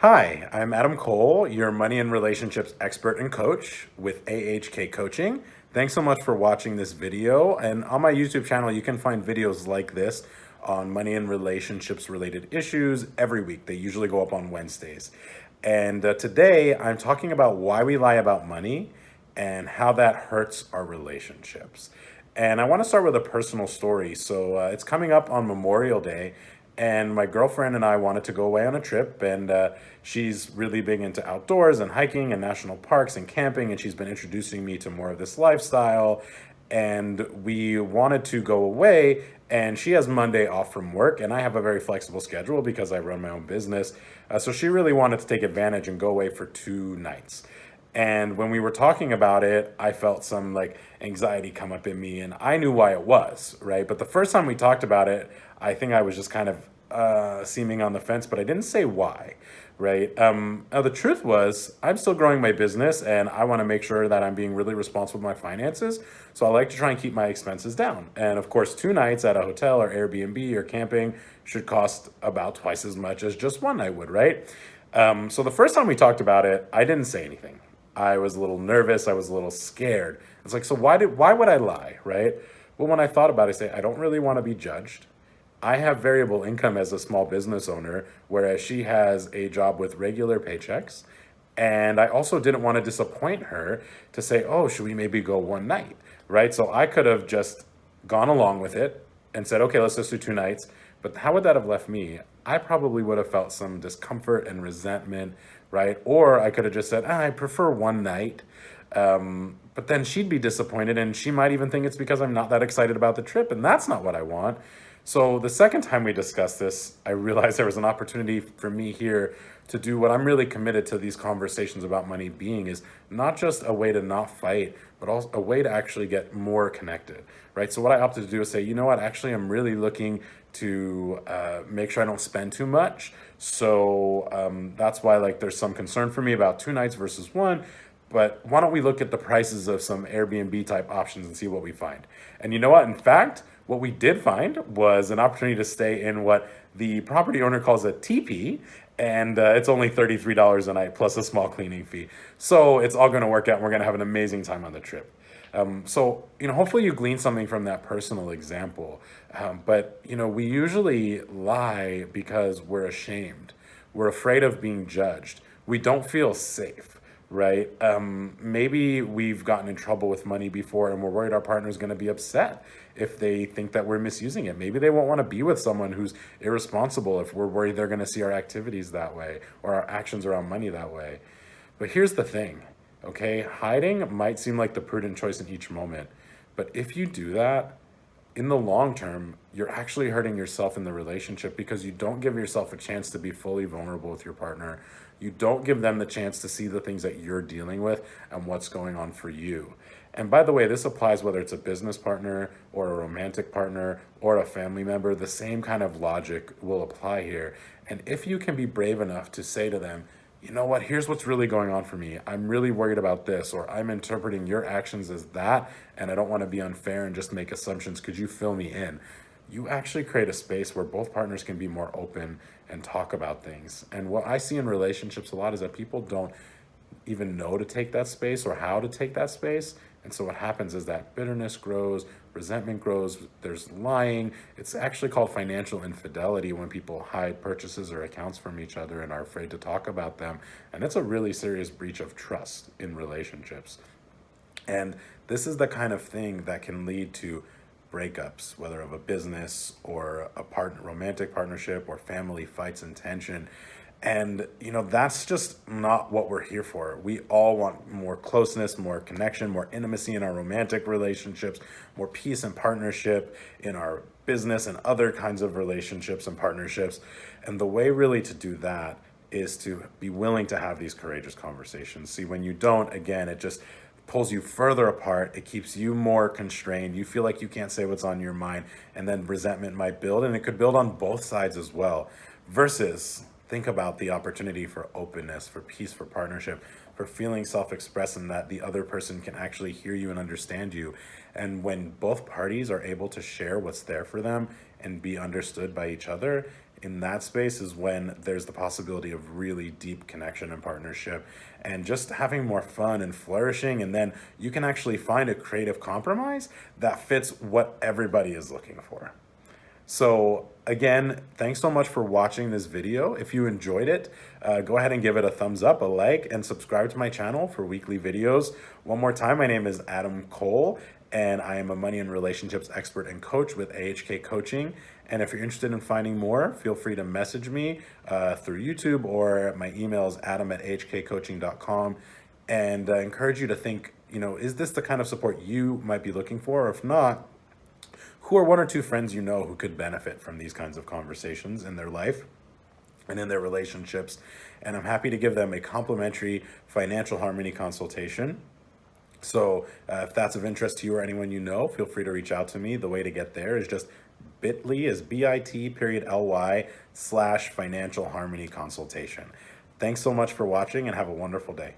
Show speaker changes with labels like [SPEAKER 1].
[SPEAKER 1] Hi, I'm Adam Cole, your money and relationships expert and coach with AHK Coaching. Thanks so much for watching this video. And on my YouTube channel, you can find videos like this on money and relationships related issues every week. They usually go up on Wednesdays. And today I'm talking about why we lie about money and how that hurts our relationships. And I want to start with a personal story. So it's coming up on Memorial Day, and my girlfriend and I wanted to go away on a trip. And she's really big into outdoors and hiking and national parks and camping. And she's been introducing me to more of this lifestyle. And we wanted to go away. And she has Monday off from work, and I have a very flexible schedule because I run my own business. So she really wanted to take advantage and go away for 2 nights. And when we were talking about it, I felt some like anxiety come up in me, and I knew why it was, right? But the first time we talked about it, I think I was just kind of seeming on the fence, but I didn't say why, right? Now the truth was, I'm still growing my business, and I want to make sure that I'm being really responsible with my finances. So I like to try and keep my expenses down. And of course, 2 nights at a hotel or Airbnb or camping should cost about twice as much as just one night would, right? So the first time we talked about it, I didn't say anything. I was a little nervous. I was a little scared. It's like, so why would I lie, right? Well, when I thought about it, I say, I don't really want to be judged. I have variable income as a small business owner, whereas she has a job with regular paychecks. And I also didn't want to disappoint her to say, oh, should we maybe go one night, right? So I could have just gone along with it and said, okay, let's just do 2 nights. But how would that have left me? I probably would have felt some discomfort and resentment, right? Or I could have just said, I prefer one night. But then she'd be disappointed, and she might even think it's because I'm not that excited about the trip, and that's not what I want. So the second time we discussed this, I realized there was an opportunity for me here to do what I'm really committed to these conversations about money being, is not just a way to not fight, but also a way to actually get more connected, right? So what I opted to do is say, you know what, actually, I'm really looking to make sure I don't spend too much. So that's why like there's some concern for me about 2 nights versus one. But why don't we look at the prices of some Airbnb type options and see what we find? And you know what? In fact, what we did find was an opportunity to stay in what the property owner calls a teepee, and it's only $33 a night plus a small cleaning fee. So it's all going to work out, and we're going to have an amazing time on the trip. Hopefully you glean something from that personal example. But we usually lie because we're ashamed. We're afraid of being judged. We don't feel safe, right? Maybe we've gotten in trouble with money before, and we're worried our partner's going to be upset if they think that we're misusing it. Maybe they won't want to be with someone who's irresponsible if we're worried they're going to see our activities that way or our actions around money that way. But here's the thing, okay? Hiding might seem like the prudent choice in each moment, but if you do that, in the long term, you're actually hurting yourself in the relationship because you don't give yourself a chance to be fully vulnerable with your partner. You don't give them the chance to see the things that you're dealing with and what's going on for you. And by the way, this applies whether it's a business partner or a romantic partner or a family member. The same kind of logic will apply here. And if you can be brave enough to say to them, you know what, here's what's really going on for me. I'm really worried about this, or I'm interpreting your actions as that, and I don't want to be unfair and just make assumptions. Could you fill me in? You actually create a space where both partners can be more open and talk about things. And what I see in relationships a lot is that people don't even know to take that space or how to take that space. And so what happens is that bitterness grows, resentment grows, there's lying. It's actually called financial infidelity when people hide purchases or accounts from each other and are afraid to talk about them. And it's a really serious breach of trust in relationships. And this is the kind of thing that can lead to breakups, whether of a business or a romantic partnership or family fights and tension. And, that's just not what we're here for. We all want more closeness, more connection, more intimacy in our romantic relationships, more peace and partnership in our business and other kinds of relationships and partnerships. And the way really to do that is to be willing to have these courageous conversations. See, when you don't, again, it just pulls you further apart. It keeps you more constrained. You feel like you can't say what's on your mind, and then resentment might build, and it could build on both sides as well. Versus think about the opportunity for openness, for peace, for partnership, for feeling self-expressed, and that the other person can actually hear you and understand you. And when both parties are able to share what's there for them and be understood by each other, in that space is when there's the possibility of really deep connection and partnership and just having more fun and flourishing. And then you can actually find a creative compromise that fits what everybody is looking for. So again, thanks so much for watching this video. If you enjoyed it, go ahead and give it a thumbs up, a like, and subscribe to my channel for weekly videos. One more time, my name is Adam Cole, and I am a money and relationships expert and coach with AHK Coaching. And if you're interested in finding more, feel free to message me through YouTube, or my email is adam@ahkcoaching.com. And encourage you to think, is this the kind of support you might be looking for? Or if not, who are one or two friends you know who could benefit from these kinds of conversations in their life and in their relationships? And I'm happy to give them a complimentary financial harmony consultation. So if that's of interest to you or anyone you know, feel free to reach out to me. The way to get there is just bit.ly/financial harmony consultation. Thanks so much for watching and have a wonderful day.